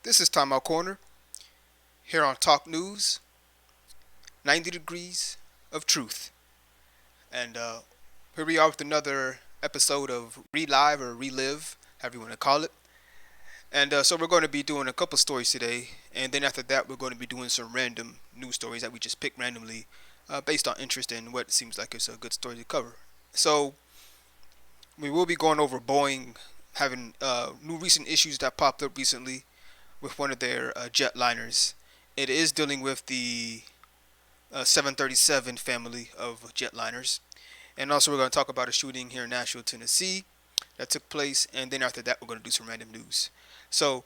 This is Time Out Corner here on ToC News, 90 Degrees of Truth. And here we are with another episode of reLive or reLive, however you want to call it. And so we're going to be doing a couple stories today. And then after that, we're going to be doing some random news stories that we just pick randomly based on interest in what seems like it's a good story to cover. So we will be going over Boeing having new recent issues that popped up recently with one of their jetliners. It is dealing with the 737 family of jetliners. And also we're going to talk about a shooting here in Nashville, Tennessee that took place. And then after that, we're going to do some random news. So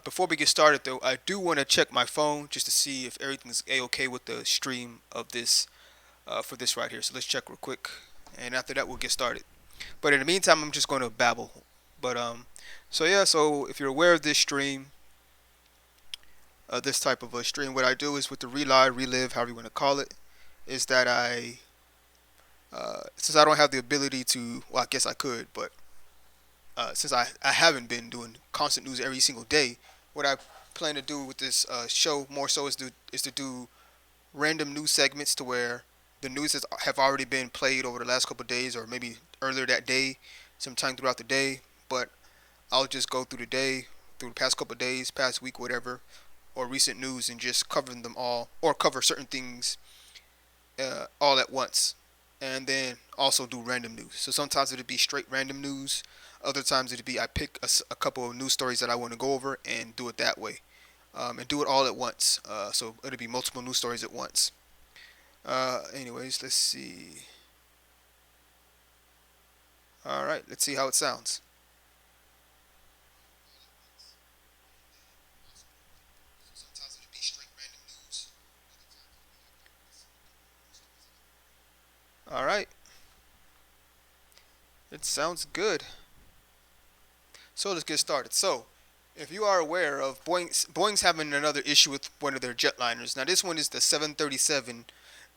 before we get started, though, I do want to check my phone just to see if everything's a-okay with the stream of this for this right here. So let's check real quick. And after that, we'll get started. But in the meantime, I'm just going to babble. But so if you're aware of this stream, this type of a stream, what I do is with the reLive, however you want to call it, is that since I don't have the ability to, well, I guess I could, but since I haven't been doing constant news every single day, what I plan to do with this show more so is to do random news segments to where the news have already been played over the last couple of days or maybe earlier that day, sometime throughout the day, but I'll just go through the day, through the past couple of days, past week, whatever, or recent news and just covering them all, or cover certain things all at once, and then also do random news. So sometimes it'll be straight random news. Other times it'll be I pick a couple of news stories that I want to go over and do it that way, and do it all at once. So it'll be multiple news stories at once. Anyways, let's see. All right, let's see how it sounds. All right, it sounds good. So let's get started. So, if you are aware of Boeing's having another issue with one of their jetliners. Now, this one is the 737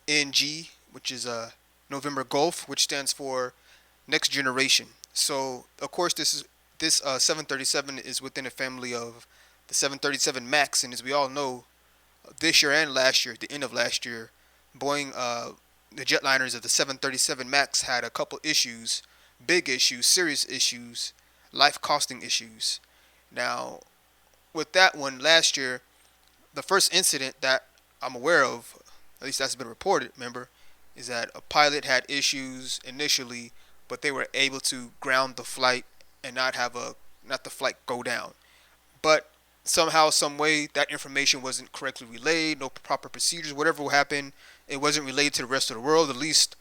NG, which is a November Golf, which stands for Next Generation. So, of course, this 737 is within a family of the 737 Max, and as we all know, this year and last year, at the end of last year, Boeing, the jetliners of the 737 Max had a couple issues, big issues, serious issues, life costing issues. Now, with that one last year, the first incident that I'm aware of, at least that's been reported, remember, is that a pilot had issues initially, but they were able to ground the flight and not the flight go down. But somehow, some way, that information wasn't correctly relayed, no proper procedures, whatever happened, it wasn't relayed to the rest of the world. At least,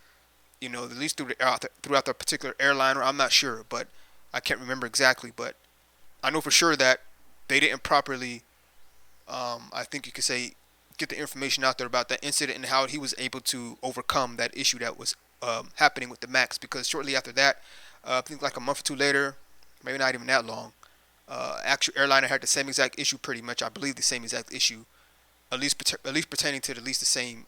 at least throughout the particular airliner. I'm not sure, but I can't remember exactly. But I know for sure that they didn't properly, I think you could say, get the information out there about that incident and how he was able to overcome that issue that was happening with the Max. Because shortly after that, I think like a month or two later, maybe not even that long, actual airliner had the same exact issue, pretty much. I believe the same exact issue, at least pertaining to at least the same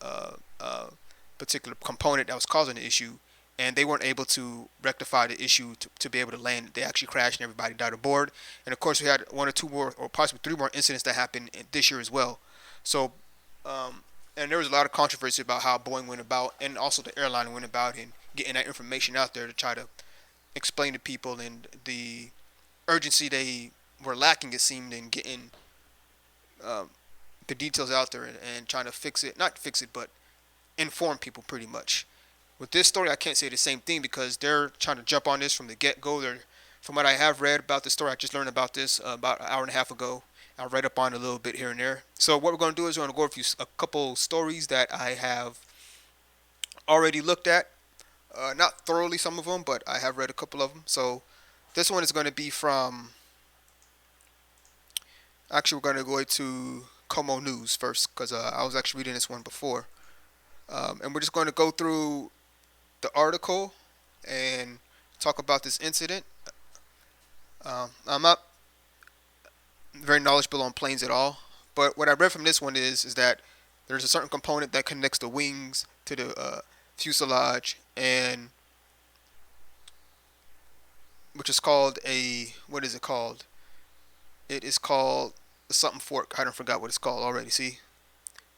particular component that was causing the issue, and they weren't able to rectify the issue to be able to land. They actually crashed and everybody died aboard. And of course, we had one or two more, or possibly three more incidents that happened this year as well. So, and there was a lot of controversy about how Boeing went about, and also the airline went about, in getting that information out there to try to explain to people, and the urgency they were lacking, it seemed, in getting um, the details out there and trying to fix it. Not fix it, but inform people pretty much. With this story, I can't say the same thing because they're trying to jump on this from the get-go. From what I have read about the story, I just learned about this about an hour and a half ago. I read up on it a little bit here and there. So what we're going to do is we're going to go over a couple stories that I have already looked at. Not thoroughly, some of them, but I have read a couple of them. So this one is going to be from. Actually, we're going to go to KomoNews first because I was actually reading this one before. And we're just going to go through the article and talk about this incident. I'm not very knowledgeable on planes at all, but what I read from this one is that there's a certain component that connects the wings to the fuselage, and which is called a, what is it called? It is called something fork. I don't forgot what it's called already. See,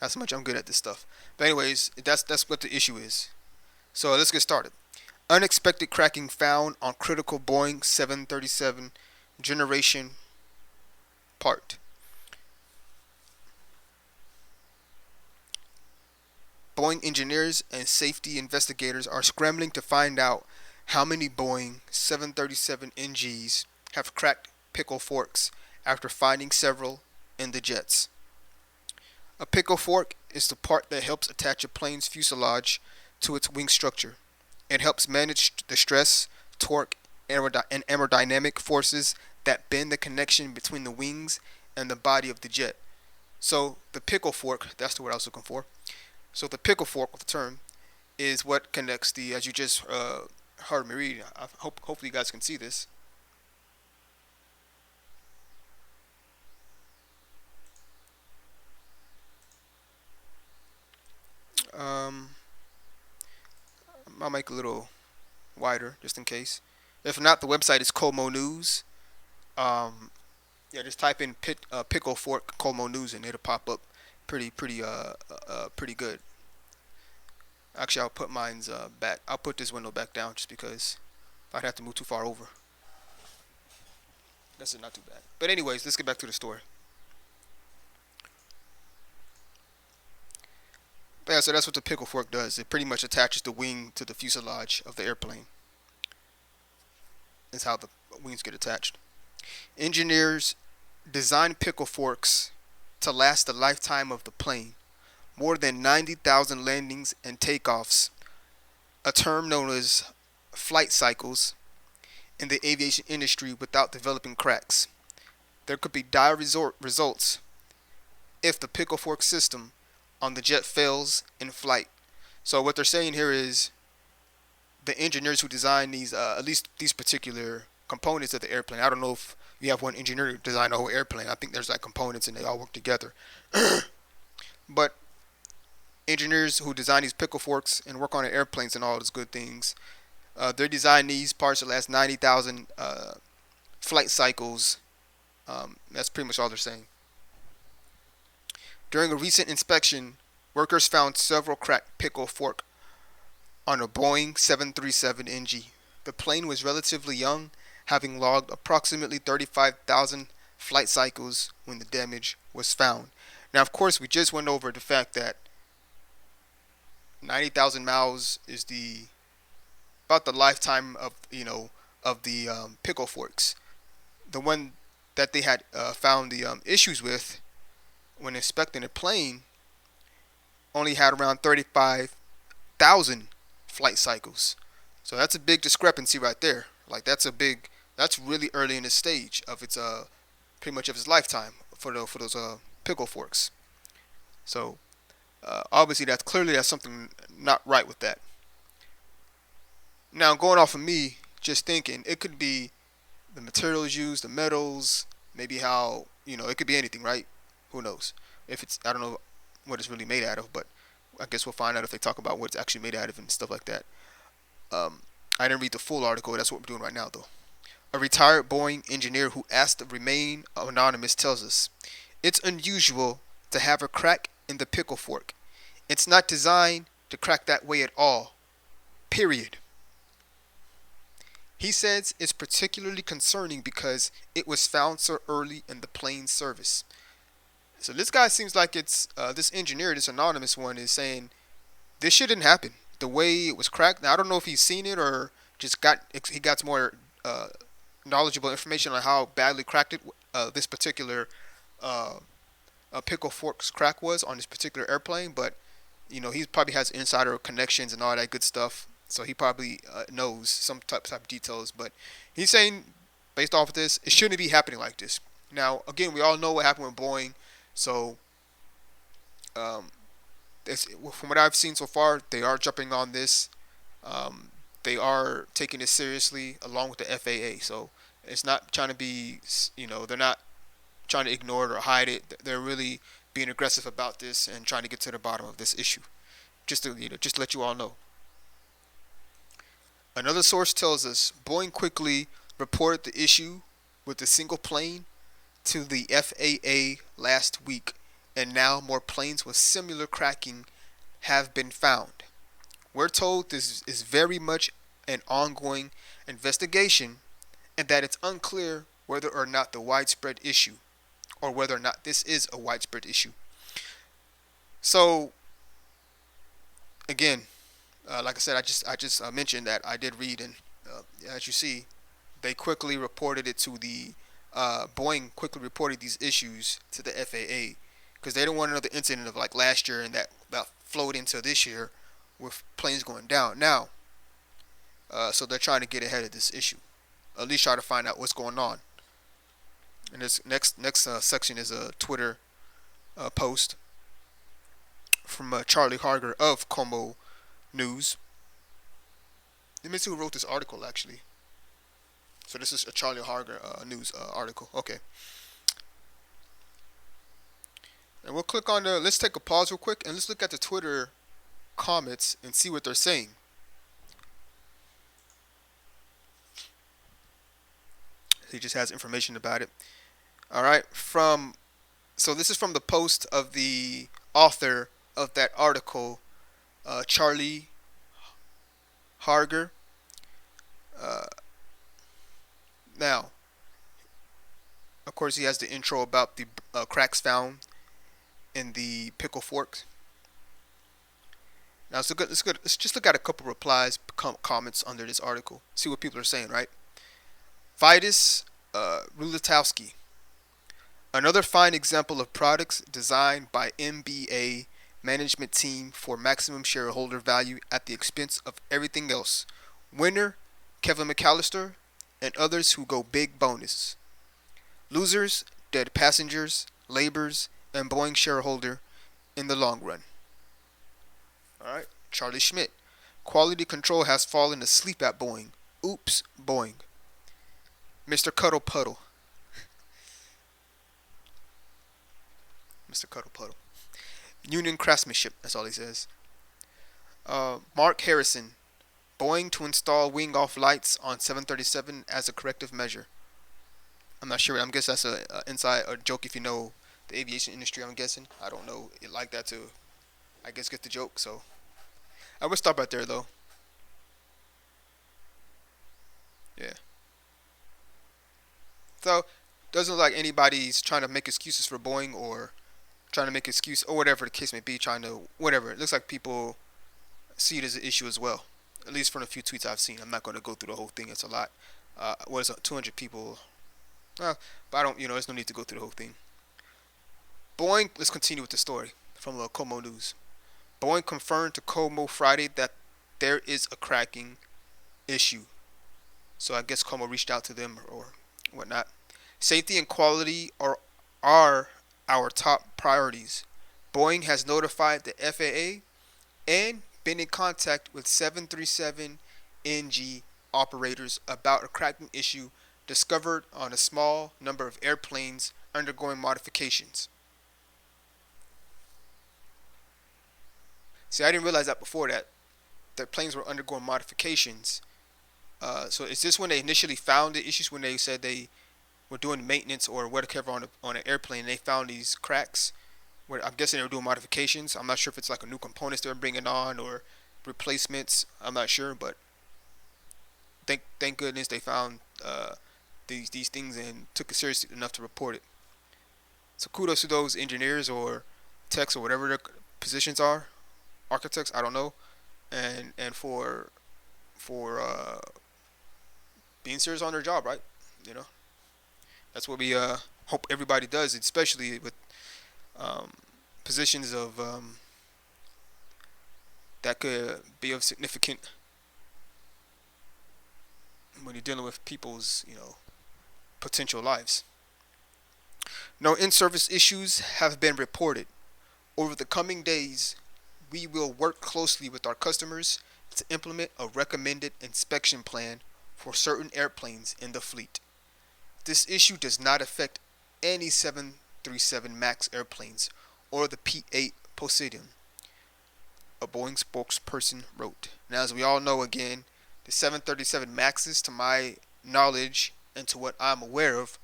that's how much I'm good at this stuff. But anyways, that's what the issue is. So let's get started. Unexpected cracking found on critical Boeing 737 generation part. Boeing engineers and safety investigators are scrambling to find out how many Boeing 737 NGs have cracked pickle forks after finding several in the jets. A pickle fork is the part that helps attach a plane's fuselage to its wing structure. It helps manage the stress, torque, and aerodynamic forces that bend the connection between the wings and the body of the jet. So the pickle fork, that's the word I was looking for. So the pickle fork of the term is what connects the, as you just heard me read. Hopefully you guys can see this. Um, I'll make it a little wider just in case. If not, the website is KomoNews. Yeah, just type in pickle fork KomoNews and it'll pop up pretty good. Actually, I'll put mine's back. I'll put this window back down just because I'd have to move too far over. That's not too bad. But anyways, let's get back to the story. But yeah, so that's what the pickle fork does. It pretty much attaches the wing to the fuselage of the airplane. That's how the wings get attached. Engineers design pickle forks to last the lifetime of the plane, more than 90,000 landings and takeoffs, a term known as flight cycles in the aviation industry, without developing cracks. There could be dire results if the pickle fork system on the jet fails in flight. So what they're saying here is the engineers who design these, at least these particular components of the airplane. I don't know if you have one engineer who designed the whole airplane. I think there's like components and they all work together. But engineers who design these pickle forks and work on the airplanes and all those good things, they design these parts to last 90,000 flight cycles. That's pretty much all they're saying. During a recent inspection, workers found several cracked pickle fork on a Boeing 737 NG. The plane was relatively young, having logged approximately 35,000 flight cycles when the damage was found. Now, of course, we just went over the fact that 90,000 miles is about the lifetime of the pickle forks. The one that they had found the issues with when inspecting the plane only had around 35,000 flight cycles. So that's a big discrepancy right there. Like that's really early in the stage of its pretty much of its lifetime for those pickle forks. So obviously that's something not right with that. Now going off of me just thinking, it could be the materials used, the metals, maybe how it could be anything, right? Who knows? If it's, I don't know what it's really made out of, but I guess we'll find out if they talk about what it's actually made out of and stuff like that. I didn't read the full article. That's what we're doing right now, though. A retired Boeing engineer who asked to remain anonymous tells us, "It's unusual to have a crack in the pickle fork. It's not designed to crack that way at all. Period." He says it's particularly concerning because it was found so early in the plane's service. So this guy seems like it's this engineer, this anonymous one, is saying this shouldn't happen. The way it was cracked. Now I don't know if he's seen it or just he got more knowledgeable information on how badly cracked it this particular pickle forks crack was on this particular airplane. But he probably has insider connections and all that good stuff. So he probably knows some type of details. But he's saying, based off of this, it shouldn't be happening like this. Now, again, we all know what happened with Boeing. So, from what I've seen so far, they are jumping on this. They are taking it seriously along with the FAA. So, it's not trying to be, they're not trying to ignore it or hide it. They're really being aggressive about this and trying to get to the bottom of this issue. Just to let you all know. Another source tells us Boeing quickly reported the issue with the single plane to the FAA last week, and now more planes with similar cracking have been found. We're told this is very much an ongoing investigation and that it's unclear whether or not the widespread issue or whether or not this is a widespread issue. So again, like I said, I just mentioned that I did read, and as you see, they quickly reported it to the Boeing quickly reported these issues to the FAA because they don't want another incident of like last year and that flowed into this year with planes going down. Now, so they're trying to get ahead of this issue, at least try to find out what's going on. And this next section is a Twitter post from Charlie Harger of KomoNews. Let me see who wrote this article actually. So this is a Charlie Harger news article. Okay. And we'll click on the, let's take a pause real quick and let's look at the Twitter comments and see what they're saying. He just has information about it. All right. So this is from the post of the author of that article, Charlie Harger. Now, of course, he has the intro about the cracks found in the pickle forks. Now, let's just look at a couple replies, comments under this article. See what people are saying, right? Vitus Rulatowski. Another fine example of products designed by MBA management team for maximum shareholder value at the expense of everything else. Winner, Kevin McAllister, and others who go big bonus. Losers, dead passengers, laborers, and Boeing shareholder in the long run. Alright, Charlie Schmidt. Quality control has fallen asleep at Boeing. Oops, Boeing. Mr. Cuddle Puddle. Mr. Cuddle Puddle. Union craftsmanship, that's all he says. Mark Harrison. Boeing to install wing off lights on 737 as a corrective measure. I'm not sure. I'm guessing that's a inside a joke if you know the aviation industry. I'm guessing. I don't know it like that to, I guess, get the joke. So I would stop right there though. Yeah. So doesn't look like anybody's trying to make excuses for Boeing or trying to make excuse or whatever the case may be. Trying to whatever. It looks like people see it as an issue as well. At least from a few tweets I've seen. I'm not going to go through the whole thing. It's a lot. What is it? 200 people. But I don't, there's no need to go through the whole thing. Boeing, let's continue with the story from KomoNews. Boeing confirmed to Komo Friday that there is a cracking issue. So I guess Komo reached out to them or whatnot. Safety and quality are our top priorities. Boeing has notified the FAA and been in contact with 737 NG operators about a cracking issue discovered on a small number of airplanes undergoing modifications. See, I didn't realize that before that planes were undergoing modifications. So is this when they initially found the issues, when they said they were doing maintenance or whatever on an airplane and they found these cracks? Where I'm guessing they were doing modifications. I'm not sure if it's like a new components they were bringing on or replacements. I'm not sure, but thank goodness they found these things and took it seriously enough to report it. So kudos to those engineers or techs or whatever their positions are, architects, I don't know, and for being serious on their job, right? That's what we hope everybody does, especially with positions of that could be of significant when you're dealing with people's potential lives. No in-service issues have been reported. Over the coming days, we will work closely with our customers to implement a recommended inspection plan for certain airplanes in the fleet. This issue does not affect any 737 MAX airplanes or the P-8 Poseidon, a Boeing spokesperson wrote. Now, as we all know, again, the 737 MAXs, to my knowledge and to what I'm aware of,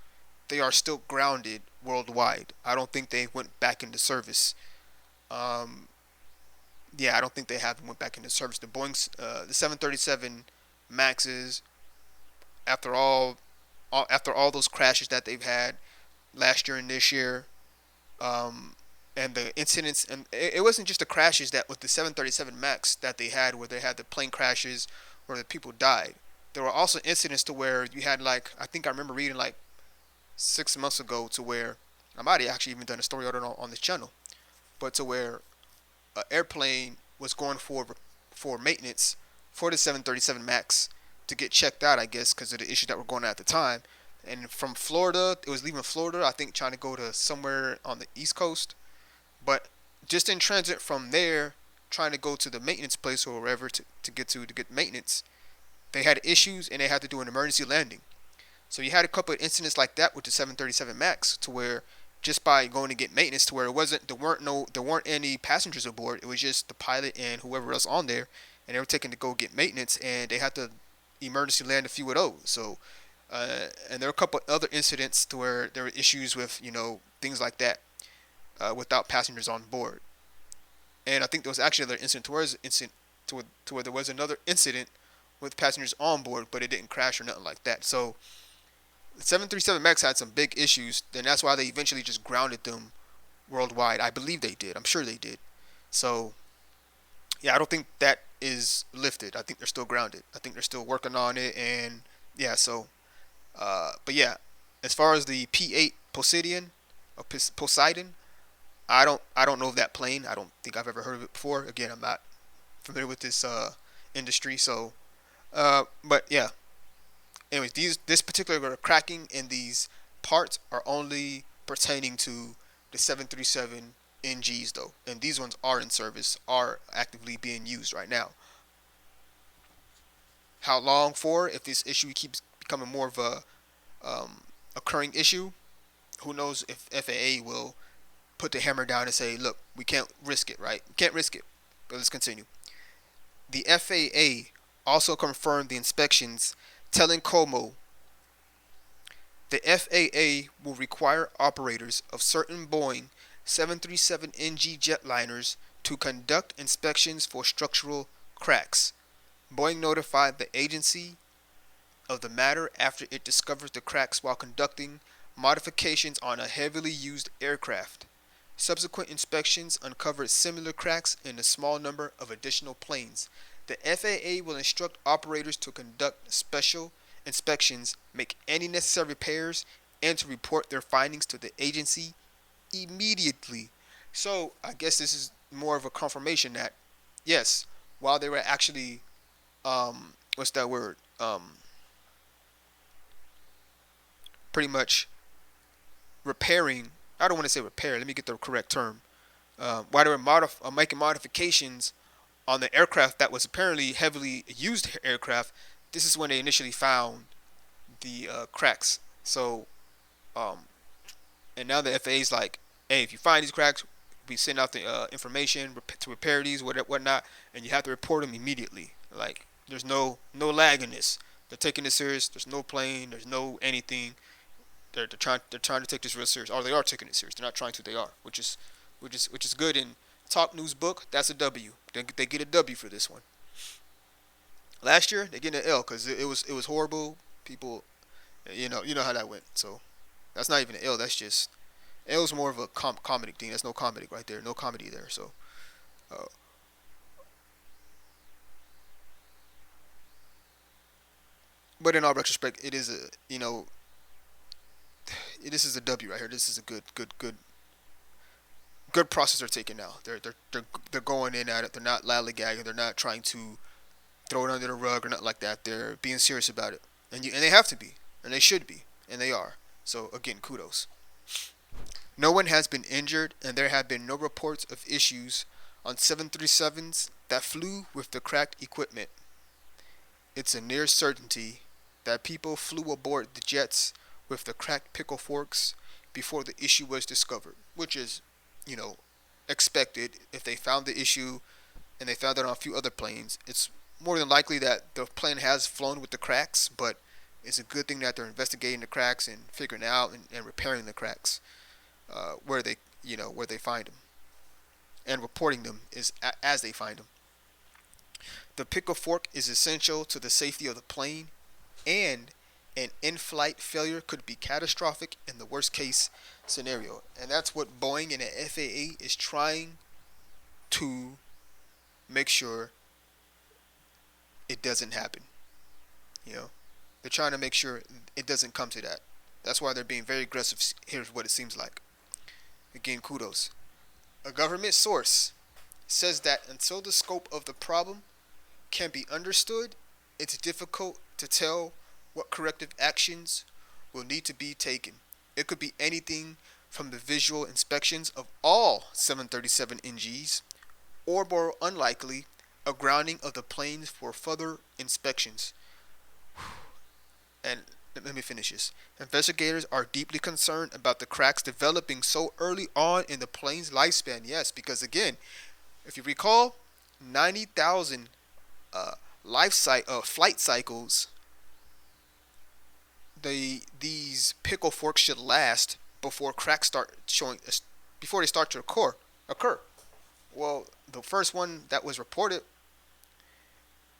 they are still grounded worldwide. I don't think they went back into service. Um, yeah, I don't think they haven't went back into service. The 737 Maxes, after after all those crashes that they've had last year and this year, um, and the incidents, and it wasn't just the crashes that with the 737 Max that they had, where they had the plane crashes where the people died. There were also incidents to where you had, like, I think I remember reading like 6 months ago, to where I might have actually even done a story on it on this channel, but to where an airplane was going for maintenance for the 737 Max to get checked out, I guess, because of the issues that were going on at the time. And from Florida, it was leaving Florida, I think, trying to go to somewhere on the East Coast. But just in transit from there, trying to go to the maintenance place or wherever to get maintenance, they had issues and they had to do an emergency landing. So you had a couple of incidents like that with the 737 Max, to where just by going to get maintenance, to where there weren't any passengers aboard. It was just the pilot and whoever else on there, and they were taken to go get maintenance, and they had to emergency land a few of those. So, and there were a couple of other incidents to where there were issues with things like that, without passengers on board. And I think there was actually another incident to where there was another incident with passengers on board, but it didn't crash or nothing like that. So the 737 Max had some big issues, and that's why they eventually just grounded them worldwide. I believe they did. I'm sure they did. So yeah, I don't think that is lifted. I think they're still grounded. I think they're still working on it, and yeah. So, but yeah, as far as the P8 Poseidon, I don't know of that plane. I don't think I've ever heard of it before. Again, I'm not familiar with this industry. So, but yeah. Anyways, this particular cracking in these parts are only pertaining to the 737 NGs though, and these ones are in service, are actively being used right now. How long for? If this issue keeps becoming more of a occurring issue, who knows if FAA will put the hammer down and say, look, we can't risk it, right? We can't risk it. But let's continue. The FAA also confirmed the inspections, telling Como the FAA will require operators of certain Boeing 737 NG jetliners to conduct inspections for structural cracks. Boeing notified the agency of the matter after it discovered the cracks while conducting modifications on a heavily used aircraft. Subsequent inspections uncovered similar cracks in a small number of additional planes. The FAA will instruct operators to conduct special inspections, make any necessary repairs, and to report their findings to the agency immediately. So I guess this is more of a confirmation that, yes, while they were actually, what's that word? Pretty much repairing. I don't want to say repair. Let me get the correct term. While they were making modifications on the aircraft that was apparently heavily used aircraft, this is when they initially found the cracks. So, and now the FAA is like, hey, if you find these cracks, we send out the information to repair these, whatnot, and you have to report them immediately. Like, there's no lag in this. They're taking this serious. There's no plane. There's no anything. They're trying to take this real serious, or they are taking it serious. They're not trying to. They are, which is good. In ToC News book, that's a W. They get a W for this one. Last year they get an L because it was horrible. People, you know how that went. So that's not even an L. That's just L is more of a comedic thing. That's no comedy right there. No comedy there. So, uh, but in all retrospect, it is a this is a W right here. This is a good process they're taking now. They're going in at it. They're not lollygagging. They're not trying to throw it under the rug or nothing like that. They're being serious about it, and they have to be, and they should be, and they are. So again, kudos. No one has been injured, and there have been no reports of issues on 737s that flew with the cracked equipment. It's a near certainty that people flew aboard the jets with the cracked pickle forks before the issue was discovered, which is, you know, expected. If they found the issue and they found it on a few other planes, it's more than likely that the plane has flown with the cracks, but It's a good thing that they're investigating the cracks and figuring out and repairing the cracks where they where they find them, and reporting them as they find them. The pickle fork is essential to the safety of the plane, and an in-flight failure could be catastrophic in the worst case scenario. And that's what Boeing and the FAA is trying to make sure it doesn't happen. You know, they're trying to make sure it doesn't come to that. That's why they're being very aggressive. Here's what it seems like. Again, kudos. A government source says that until the scope of the problem can be understood, it's difficult to tell what corrective actions will need to be taken. It could be anything from the visual inspections of all 737 NGs, or more unlikely, a grounding of the planes for further inspections. And let me finish this. Investigators are deeply concerned about the cracks developing so early on in the plane's lifespan. Yes, because again, if you recall, 90,000 flight cycles these pickle forks should last before cracks start showing, before they start to occur. Well, the first one that was reported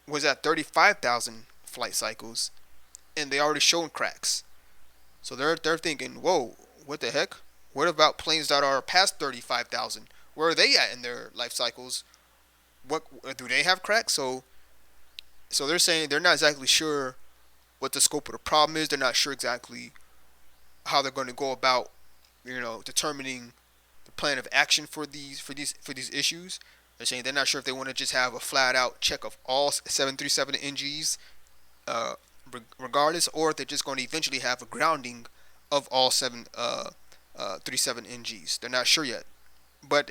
was at 35,000 flight cycles, and they already showing cracks. So they're thinking, whoa, what the heck? What about planes that are past 35,000? Where are they at in their life cycles? What do they have cracks? So they're saying they're not exactly sure what the scope of the problem is. They're not sure exactly how they're going to go about, determining the plan of action for these issues. They're saying they're not sure if they want to just have a flat out check of all 737 NGs, regardless, or if they're just going to eventually have a grounding of all 737 NGs. They're not sure yet, but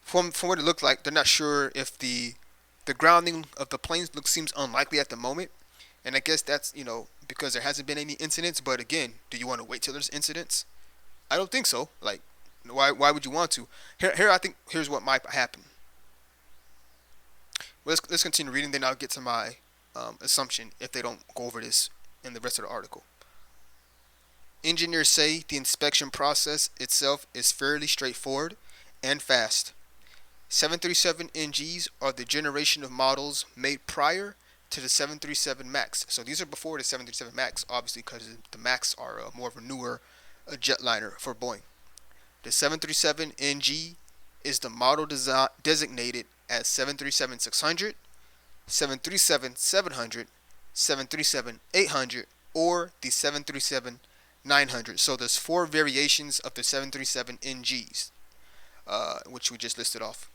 from what it looked like, they're not sure if the grounding of the planes seems unlikely at the moment. And I guess that's, because there hasn't been any incidents. But again, do you want to wait till there's incidents? I don't think so. Like, why would you want to? I think here's what might happen. Let's continue reading, then I'll get to my assumption if they don't go over this in the rest of the article. Engineers say the inspection process itself is fairly straightforward and fast. 737 NGs are the generation of models made prior to the 737 MAX. So these are before the 737 MAX, obviously, because the MAX are more of a newer jetliner for Boeing. The 737 NG is the model designated as 737-600, 737-700, 737-800, or the 737-900. So there's 4 variations of the 737 NGs, which we just listed off.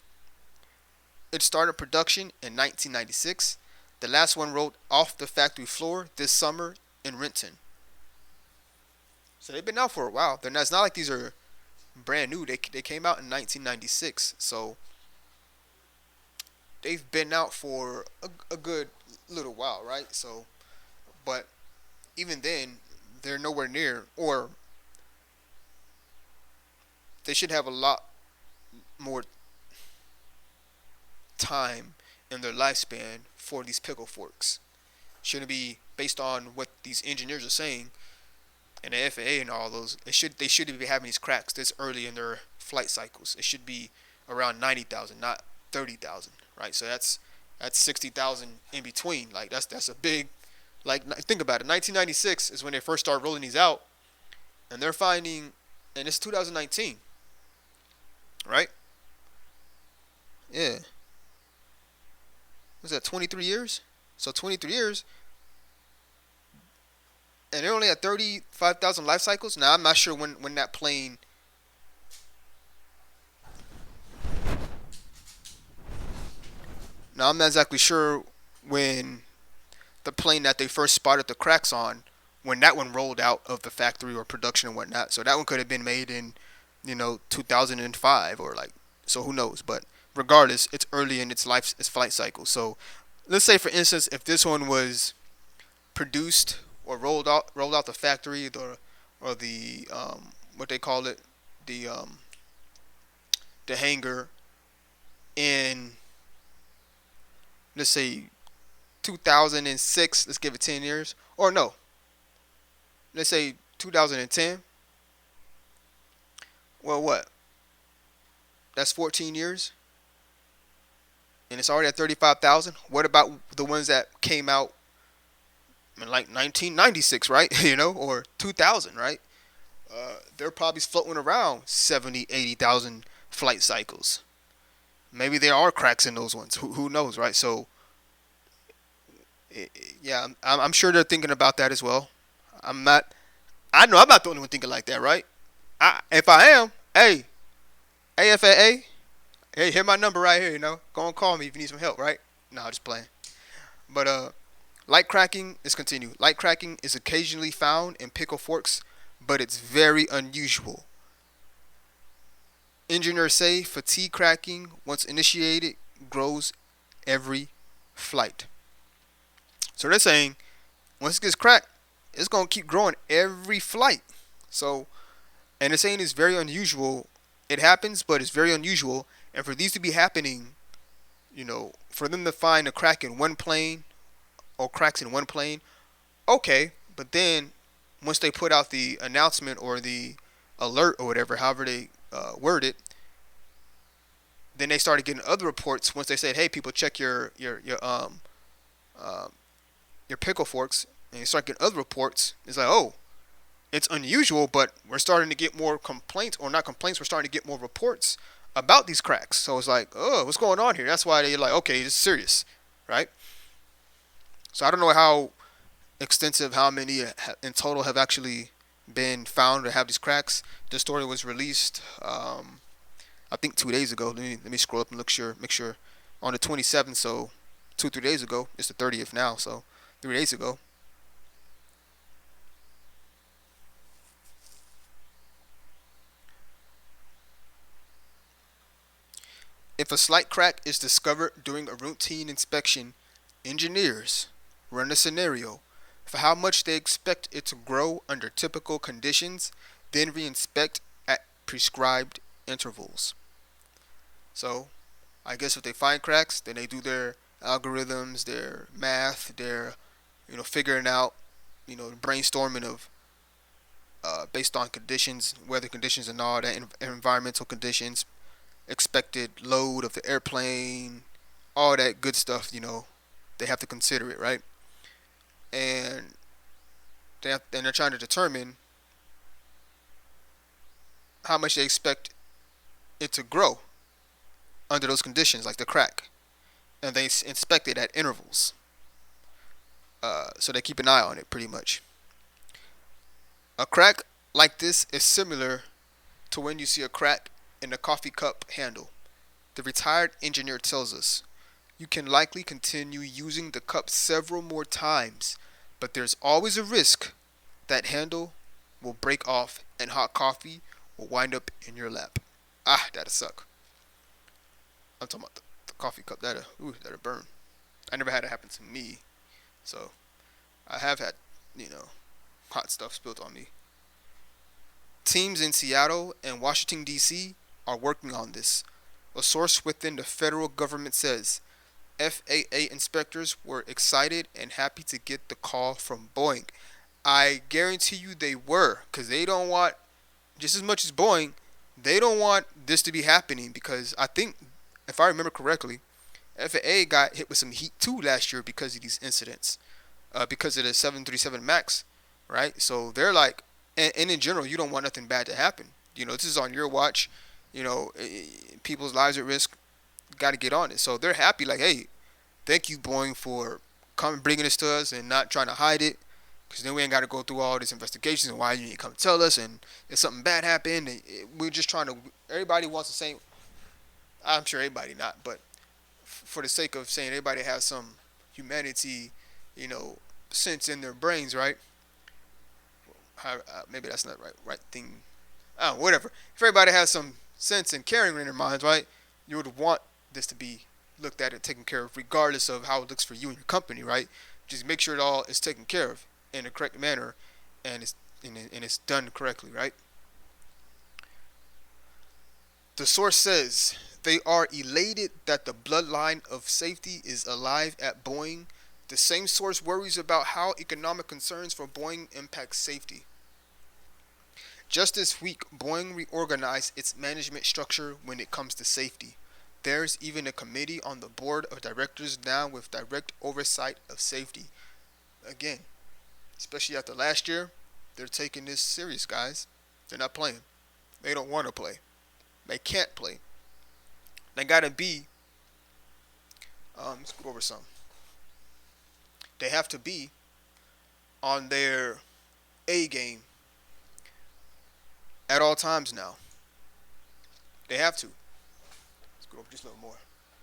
It started production in 1996. The last one rolled off the factory floor this summer in Renton. So they've been out for a while. It's not like these are brand new. They came out in 1996. So they've been out for a good little while, right? So, but even then, they're nowhere near, or they should have a lot more time in their lifespan for these pickle forks. Shouldn't be based on what these engineers are saying and the FAA and all those. They should be having these cracks this early in their flight cycles. It should be around 90,000, not 30,000, right? So that's 60,000 in between. Like that's a big, like, think about it. 1996 is when they first started rolling these out, and they're finding, and it's 2019, right? Yeah. Was that 23 years? So 23 years, and they're only at 35,000 life cycles. Now I'm not sure when that plane. Now I'm not exactly sure when the plane that they first spotted the cracks on, when that one rolled out of the factory or production and whatnot. So that one could have been made in, 2005 or like. So who knows? But regardless, it's early in its flight cycle. So let's say, for instance, if this one was produced or rolled out the factory, or the what they call it, the hangar, in, let's say, 2006. Let's give it 10 years. Or no, let's say 2010. Well, what? That's 14 years, and it's already at 35,000. What about the ones that came out in like 1996, right? Or 2000, right? They're probably floating around 70, 80,000 flight cycles. Maybe there are cracks in those ones. Who knows, right? So, yeah, I'm sure they're thinking about that as well. I'm not. I know I'm not the only one thinking like that, right? If I am, hey, AFAA, hey, here's my number right here. Go and call me if you need some help, right? No, I'm just playing. But light cracking is continued. Light cracking is occasionally found in pickle forks, but it's very unusual. Engineers say fatigue cracking, once initiated, grows every flight. So they're saying once it gets cracked, it's gonna keep growing every flight. So, and they're saying it's very unusual. It happens, but it's very unusual. And for these to be happening, for them to find a crack in one plane or cracks in one plane, okay. But then once they put out the announcement or the alert or whatever, however they word it, then they started getting other reports. Once they said, "Hey, people, check uh, your pickle forks," and you start getting other reports, it's like, oh, it's unusual, but we're starting to get more complaints, or not complaints. We're starting to get more reports about these cracks. So it's like, oh, what's going on here? That's why they're like, okay, it's serious, right? So I don't know how extensive, how many in total have actually been found to have these cracks. The story was released, I think 2 days ago. Let me scroll up and make sure on the 27th. So 2 3 days ago. It's the 30th now. So 3 days ago. If a slight crack is discovered during a routine inspection, engineers run a scenario for how much they expect it to grow under typical conditions, then reinspect at prescribed intervals. So, I guess if they find cracks, then they do their algorithms, their math, their figuring out, brainstorming of based on conditions, weather conditions, and all that, environmental conditions, expected load of the airplane, all that good stuff. They have to consider it, right? And they're trying to determine how much they expect it to grow under those conditions, like the crack, and they inspect it at intervals. So they keep an eye on it, pretty much. A crack like this is similar to when you see a crack in a coffee cup handle. The retired engineer tells us, you can likely continue using the cup several more times, but there's always a risk that handle will break off and hot coffee will wind up in your lap. Ah, that'll suck. I'm talking about the coffee cup. That'll burn. I never had it happen to me, so I have had, hot stuff spilled on me. Teams in Seattle and Washington, D.C. are working on this. A source within the federal government says FAA inspectors were excited and happy to get the call from Boeing. I guarantee you they were, because they don't want, just as much as Boeing, they don't want this to be happening, because I think, if I remember correctly, FAA got hit with some heat too last year because of these incidents, because of the 737 MAX, right? So they're like, and in general, you don't want nothing bad to happen. This is on your watch. People's lives at risk. Got to get on it. So they're happy, like, hey, thank you, Boeing, for coming bringing this to us and not trying to hide it. Because then we ain't got to go through all these investigations and why you didn't come tell us. And if something bad happened, we're just trying to. Everybody wants the same. I'm sure everybody not, but for the sake of saying everybody has some humanity, sense in their brains, right? Maybe that's not right thing. Whatever. If everybody has some sense and caring in their minds, right, you would want this to be looked at and taken care of, regardless of how it looks for you and your company, right? Just make sure it all is taken care of in the correct manner, and it's done correctly, right? The source says they are elated that the bloodline of safety is alive at Boeing, The same source worries about how economic concerns for Boeing impact safety. Just this week, Boeing reorganized its management structure when it comes to safety. There's even a committee on the board of directors now with direct oversight of safety. Again, especially after last year, they're taking this serious, guys. They're not playing. They don't want to play. They can't play. They gotta be. Let's go over some. They have to be on their A game at all times now. They have to. Let's go over just a little more.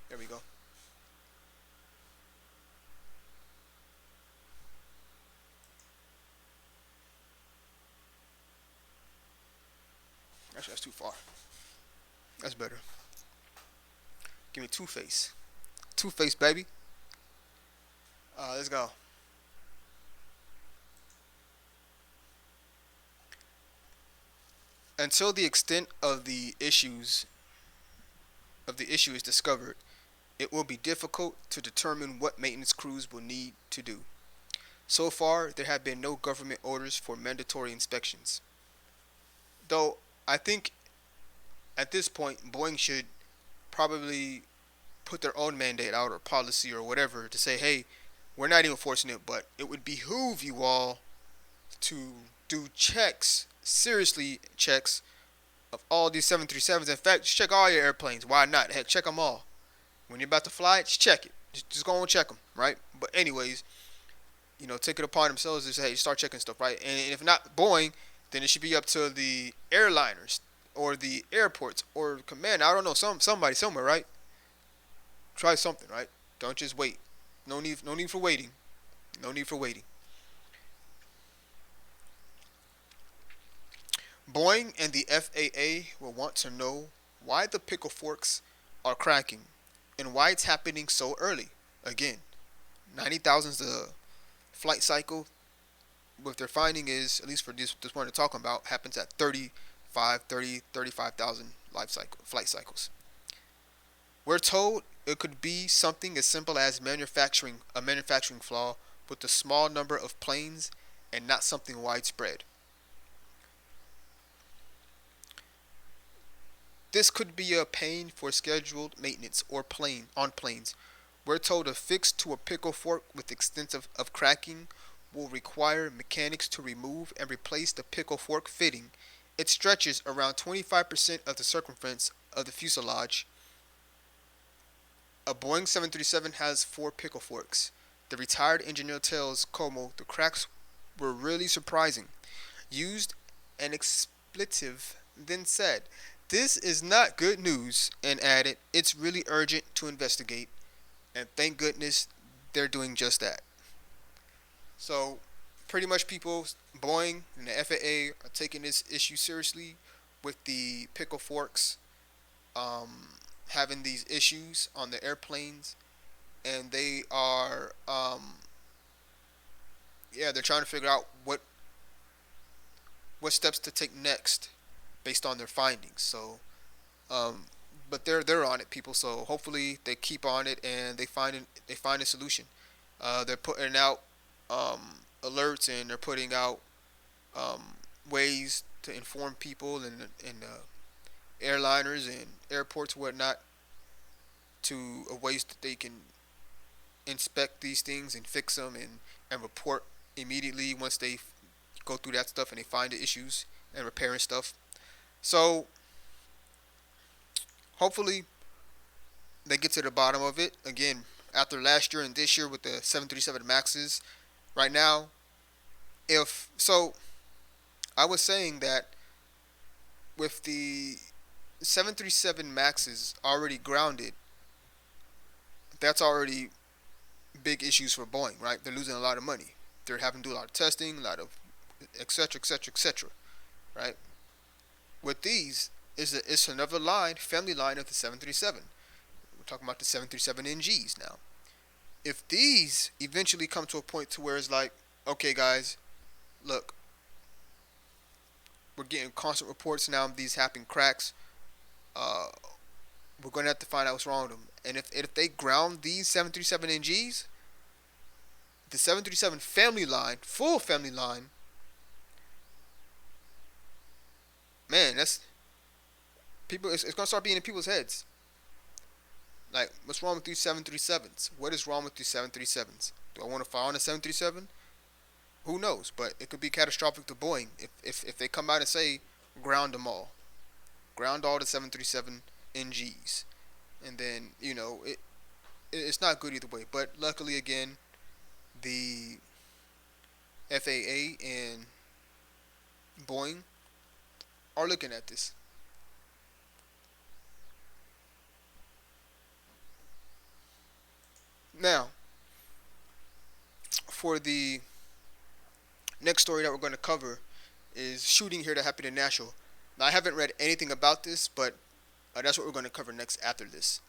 There we go. Actually, that's too far. That's better. Give me Two-Face. Two-Face, baby. Let's go. Until the extent of the issue is discovered, it will be difficult to determine what maintenance crews will need to do. So far, there have been no government orders for mandatory inspections. Though I think at this point, Boeing should probably put their own mandate out or policy or whatever to say, hey, we're not even forcing it, but it would behoove you all to do checks, seriously checks, of all these 737s. In fact, just check all your airplanes. Why not? Heck, check them all. When you're about to fly, just check it. Just go and check them, right? But anyways, take it upon themselves to say, hey, start checking stuff, right? And if not Boeing, then it should be up to the airliners or the airports or command. I don't know, somebody somewhere, right? Try something, right? Don't just wait. No need for waiting. No need for waiting. Boeing and the FAA will want to know why the pickle forks are cracking and why it's happening so early. Again, 90,000 is the flight cycle. What they're finding is, at least for this one they're talking about, happens at 35,000 flight cycles. We're told it could be something as simple as a manufacturing flaw with a small number of planes and not something widespread. This could be a pain for scheduled maintenance on planes. We're told a fix to a pickle fork with extensive of cracking will require mechanics to remove and replace the pickle fork fitting. It stretches around 25% of the circumference of the fuselage. A Boeing 737 has 4 pickle forks. The retired engineer tells Como the cracks were really surprising. Used an expletive, then said, "This is not good news," and added, "It's really urgent to investigate." And thank goodness they're doing just that. So, pretty much people, Boeing and the FAA are taking this issue seriously with the pickle forks having these issues on the airplanes, and they are they're trying to figure out what steps to take next based on their findings. So but they're on it, people, so hopefully they keep on it and they find a solution. They're putting out alerts, and they're putting out ways to inform people and airliners and airports, whatnot, to ways that they can inspect these things and fix them and report immediately once they go through that stuff and they find the issues and repairing stuff. So hopefully they get to the bottom of it. Again, after last year and this year with the 737 Maxes, right now, I was saying that with the 737 Maxes already grounded, that's already big issues for Boeing, right? They're losing a lot of money. They're having to do a lot of testing, a lot of etc., etc., etc., right? With these, it's another family line of the 737. We're talking about the 737 NGs now. If these eventually come to a point to where it's like, okay, guys, look, we're getting constant reports now of these happening cracks. We're going to have to find out what's wrong with them. And if they ground these 737 NGs, the 737 family line, full family line, man, that's people. It's gonna start being in people's heads. Like, what's wrong with these 737s? What is wrong with these 737s? Do I want to fly on a 737? Who knows? But it could be catastrophic to Boeing if they come out and say ground them all, ground all the 737 NGs, and then it's not good either way. But luckily, again, the FAA and Boeing are looking at this. Now, for the next story that we're going to cover is shooting here that happened in Nashville. Now, I haven't read anything about this, but that's what we're going to cover next after this.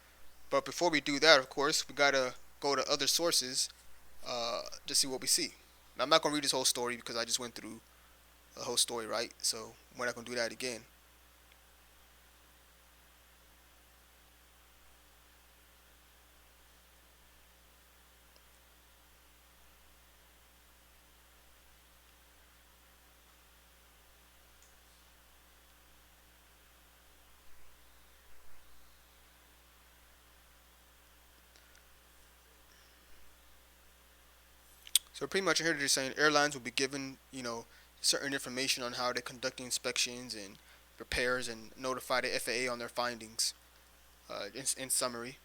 But before we do that, of course, we got to go to other sources to see what we see. Now, I'm not going to read this whole story because I just went through the whole story, right? So we're not going to do that again. So pretty much here they're saying airlines will be given, certain information on how they're conducting inspections and repairs and notify the FAA on their findings. In summary.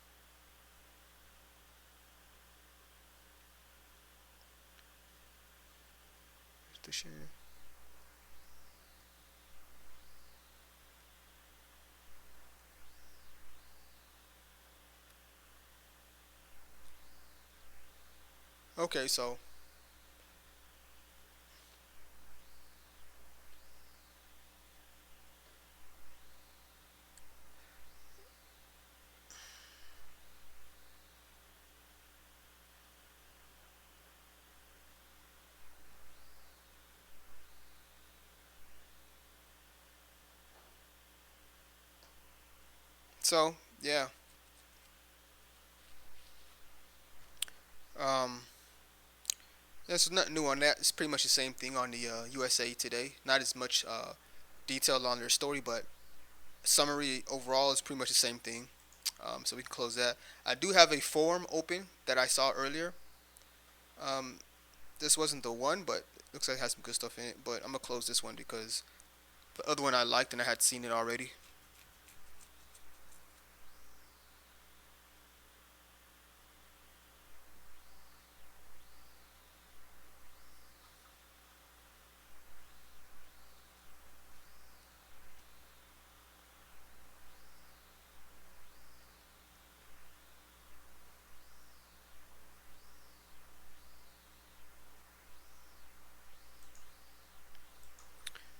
Okay, so yeah. Um, there's nothing new on that. It's pretty much the same thing on the USA Today. Not as much detail on their story, but summary overall is pretty much the same thing. So we can close that. I do have a forum open that I saw earlier. Um, this wasn't the one, but it looks like it has some good stuff in it. But I'm gonna close this one because the other one I liked and I had seen it already.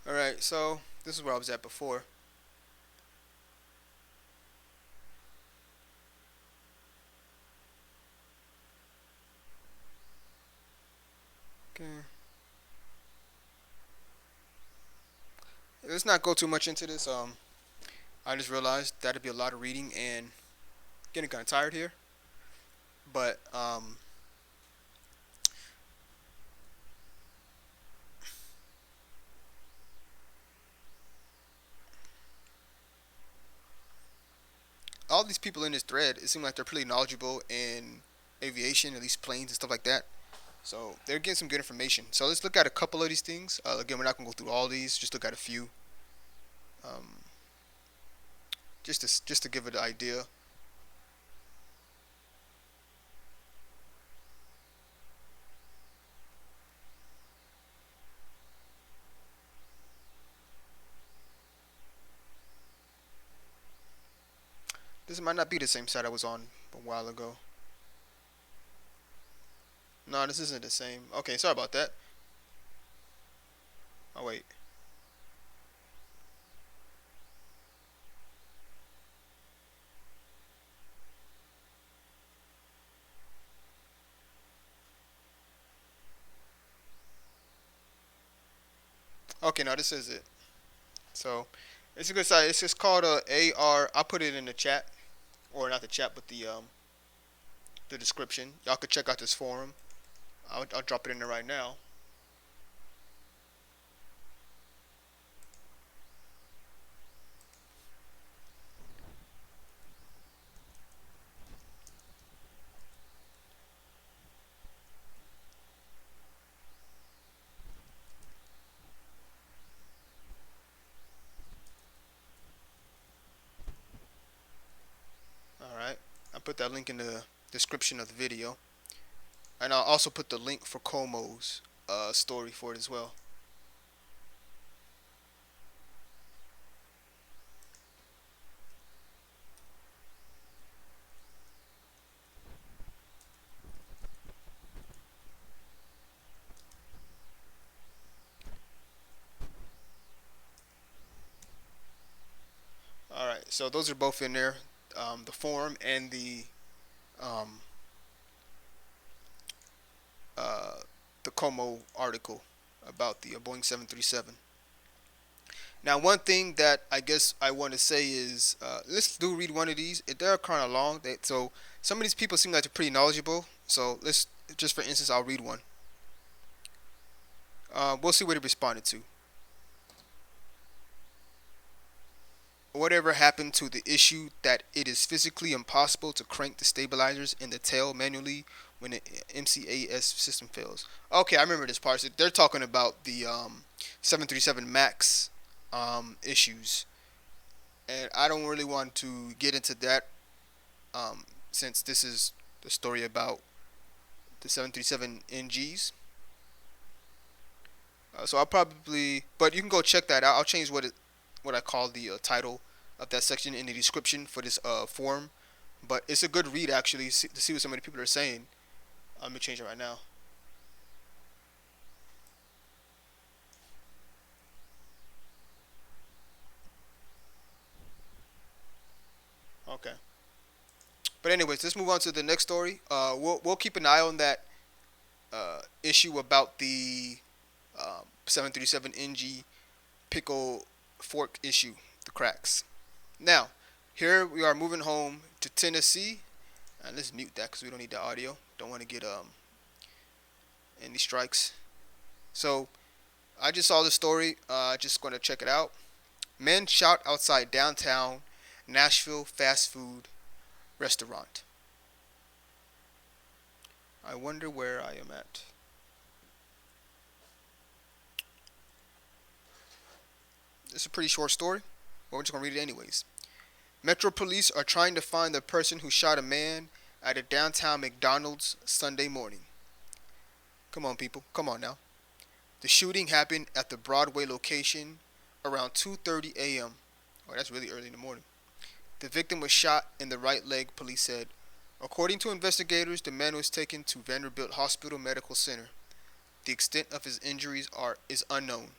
All right, so this is where I was at before. Okay. Let's not go too much into this. I just realized that'd be a lot of reading and getting kind of tired here. But all these people in this thread, it seems like they're pretty knowledgeable in aviation, at least planes and stuff like that. So they're getting some good information. So let's look at a couple of these things. Again, we're not gonna go through all these. Just look at a few, um, just to give it an idea. This might not be the same site I was on a while ago. No, this isn't the same. Okay, sorry about that. Oh wait. Okay, no, this is it. So it's a good site. It's just called AR. I'll put it in the chat, or not the chat, but the description. Y'all could check out this forum. I'll drop it in there right now. All right. I put that link in the description of the video, and I'll also put the link for Komo's story for it as well. All right. So those are both in there, the forum and um, uh, the Como article about the Boeing 737. Now, one thing that I guess I want to say is, let's do read one of these. They're kind of long, so some of these people seem like they're pretty knowledgeable. So let's, just for instance, I'll read one. We'll see what it responded to. Whatever happened to the issue that it is physically impossible to crank the stabilizers in the tail manually when the MCAS system fails? Okay, I remember this part. So they're talking about the 737 Max issues, and I don't really want to get into that since this is the story about the 737 NGs. So I'll probably, but you can go check that out. I'll change what I call the title of that section in the description for this forum. But it's a good read actually to see what some of the people are saying. Let me change it right now. Okay. But anyways, let's move on to the next story. We'll keep an eye on that issue about the 737 NG pickle fork issue, the cracks. Now, here we are moving home to Tennessee, and let's mute that because we don't need the audio. Don't want to get any strikes. So I just saw the story. Just going to check it out. Men shot outside downtown Nashville fast food restaurant. I wonder where I am at. It's a pretty short story, but we're just going to read it anyways. Metro police are trying to find the person who shot a man at a downtown McDonald's Sunday morning. Come on, people. Come on now. The shooting happened at the Broadway location around 2:30 a.m. Oh, that's really early in the morning. The victim was shot in the right leg, police said. According to investigators, the man was taken to Vanderbilt Hospital Medical Center. The extent of his injuries is unknown.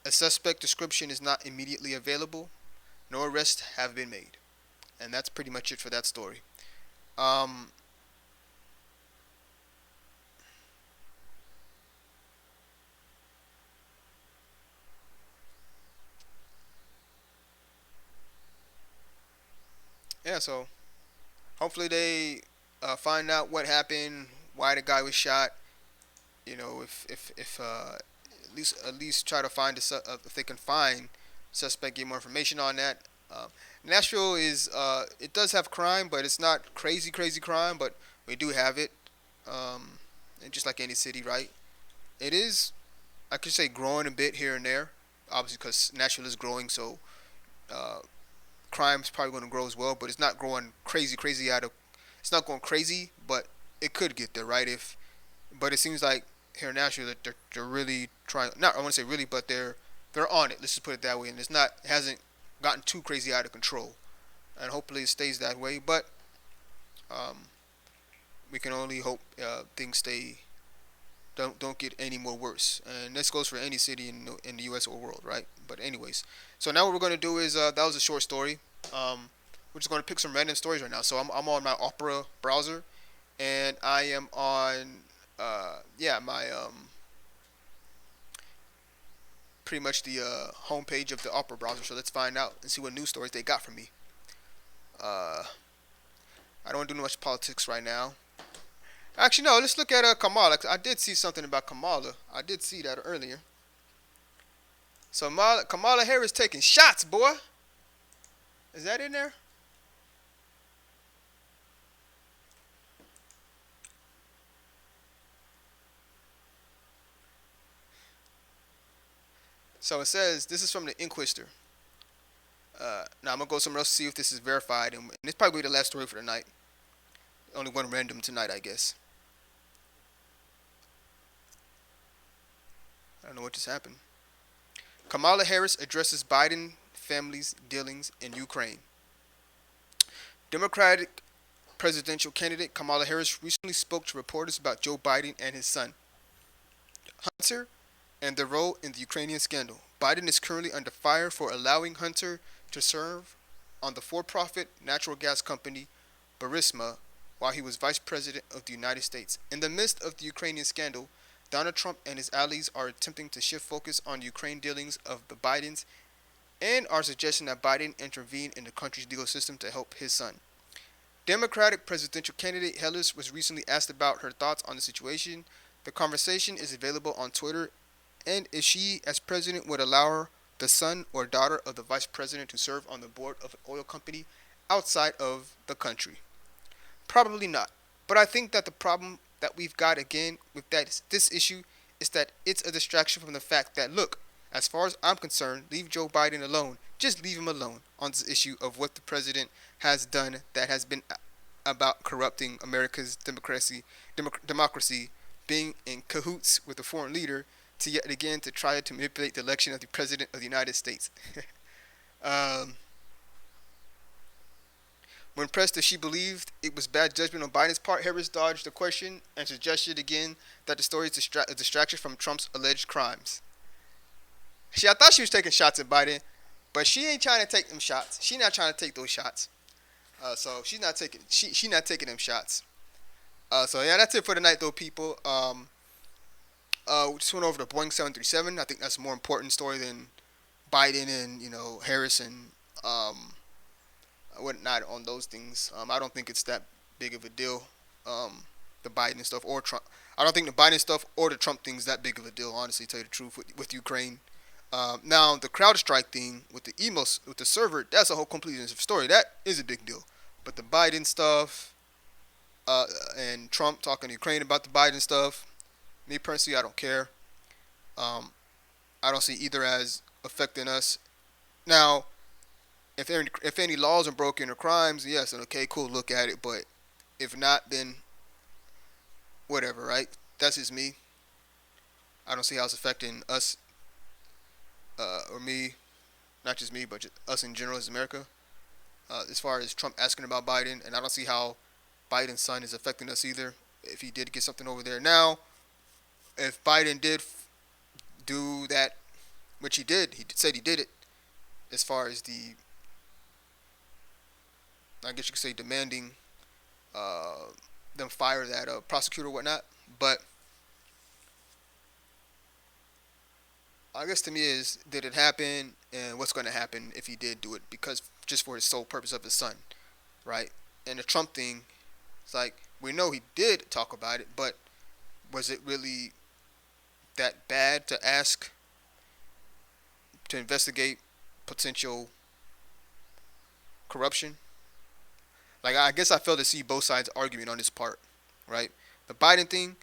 A suspect description is not immediately available. No arrests have been made. And that's pretty much it for that story. Um, yeah, so hopefully they find out what happened, why the guy was shot. You know, if at least try to find if they can find suspect, get more information on that. Uh, Nashville is it does have crime, but it's not crazy crime, but we do have it. And just like any city, right? It is, I could say, growing a bit here and there. Obviously, because Nashville is growing, so uh, crime is probably going to grow as well. But it's not growing crazy out of. It's not going crazy, but it could get there, right? If, but it seems like here in Nashville that they're really trying. Not I want to say really, but they're on it. Let's just put it that way. And it hasn't gotten too crazy out of control, and hopefully it stays that way. But um, we can only hope things stay don't get any more worse. And this goes for any city in the U.S. or world, right? But anyways, so now what we're gonna do is that was a short story. We're just gonna pick some random stories right now. So I'm on my Opera browser, and I am on my pretty much the homepage of the Opera browser. So let's find out and see what news stories they got for me. I don't want to do much politics right now. Actually, no. Let's look at Kamala. 'Cause I did see something about Kamala. I did see that earlier. So Kamala Harris taking shots, boy. Is that in there? So it says this is from the Inquisitor. Now I'm gonna go somewhere else to see if this is verified, and it's probably the last story for the night. Only one random tonight, I guess. I don't know what just happened. Kamala Harris addresses Biden family's dealings in Ukraine. Democratic presidential candidate Kamala Harris recently spoke to reporters about Joe Biden and his son, Hunter, and their role in the Ukrainian scandal. Biden is currently under fire for allowing Hunter to serve on the for-profit natural gas company Burisma while he was vice president of the United States. In the midst of the Ukrainian scandal, Donald Trump and his allies are attempting to shift focus on Ukraine dealings of the Bidens and are suggesting that Biden intervene in the country's legal system to help his son. Democratic presidential candidate Harris was recently asked about her thoughts on the situation. The conversation is available on Twitter, and if she, as president, would allow the son or daughter of the vice president to serve on the board of an oil company outside of the country. Probably not. But I think that the problem that we've got again with this issue is that it's a distraction from the fact that, look, as far as I'm concerned, leave Joe Biden alone. Just leave him alone on this issue of what the president has done that has been about corrupting America's democracy, being in cahoots with a foreign leader to yet again to try to manipulate the election of the president of the United States. um, when pressed if she believed it was bad judgment on Biden's part, Harris dodged the question and suggested again that the story is a distraction from Trump's alleged crimes. I thought she was taking shots at Biden, but she ain't trying to take them shots. She not trying to take those shots. So she's not taking she not taking them shots. So yeah, that's it for tonight, though, people. We just went over the Boeing 737. I think that's a more important story than Biden and Harris and whatnot on those things. I don't think it's that big of a deal. The Biden stuff or Trump. I don't think the Biden stuff or the Trump thing is that big of a deal. Honestly, to tell you the truth, with Ukraine. Now the CrowdStrike thing with the emails with the server, that's a whole completely different story. That is a big deal. But the Biden stuff, and Trump talking to Ukraine about the Biden stuff, me personally, I don't care. I don't see either as affecting us. Now, if any laws are broken or crimes, yes, then okay, cool, look at it. But if not, then whatever, right? That's just me. I don't see how it's affecting us, or me, not just me, but just us in general as America. As far as Trump asking about Biden, and I don't see how Biden's son is affecting us either. If he did get something over there now, if Biden did do that, which he said he did it, as far as I guess you could say demanding them fire that prosecutor or whatnot. But I guess to me is, did it happen, and what's going to happen if he did do it, because just for his sole purpose of his son, right? And the Trump thing, it's like, we know he did talk about it, but was it really that bad to ask to investigate potential corruption? Like, I guess I fail to see both sides arguing on this part, right? The Biden thing,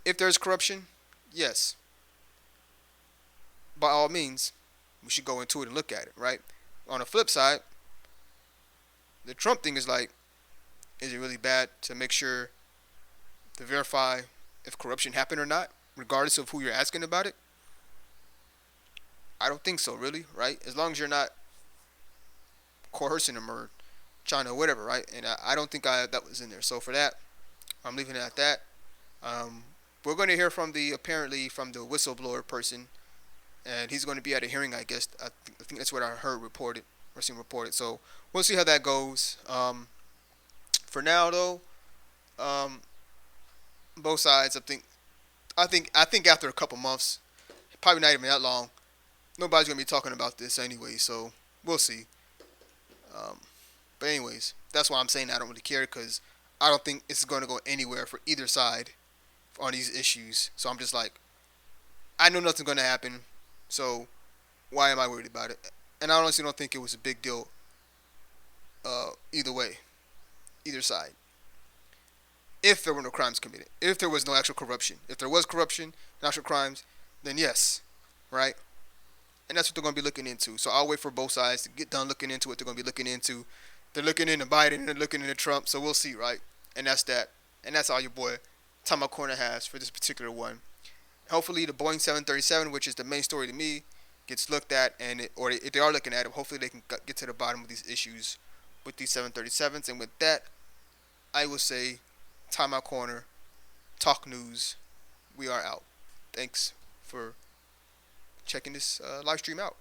if there's corruption, yes, by all means, we should go into it and look at it, right? On the flip side, the Trump thing is like, is it really bad to make sure to verify if corruption happened or not, regardless of who you're asking about it? I don't think so, really, right? As long as you're not coercing them or trying to whatever, right? And I don't think that was in there. So for that, I'm leaving it at that. We're going to hear from apparently from the whistleblower person, and he's going to be at a hearing, I guess. I think that's what I heard reported or seen reported. So we'll see how that goes. For now, though, both sides, I think after a couple months, probably not even that long, nobody's gonna be talking about this anyway. So we'll see. But anyways, that's why I'm saying I don't really care, because I don't think it's going to go anywhere for either side on these issues. So I'm just like, I know nothing's going to happen. So why am I worried about it? And I honestly don't think it was a big deal either way, either side. If there were no crimes committed, if there was no actual corruption, if there was corruption and actual crimes, then yes, right? And that's what they're going to be looking into. So I'll wait for both sides to get done looking into what they're going to be looking into. They're looking into Biden and they're looking into Trump, so we'll see, right? And that's that. And that's all your boy Tom Corner has for this particular one. Hopefully, the Boeing 737, which is the main story to me, gets looked at, and or if they are looking at it, hopefully they can get to the bottom of these issues with these 737s. And with that, I will say, Time Out Corner, ToC News, we are out. Thanks for checking this live stream out.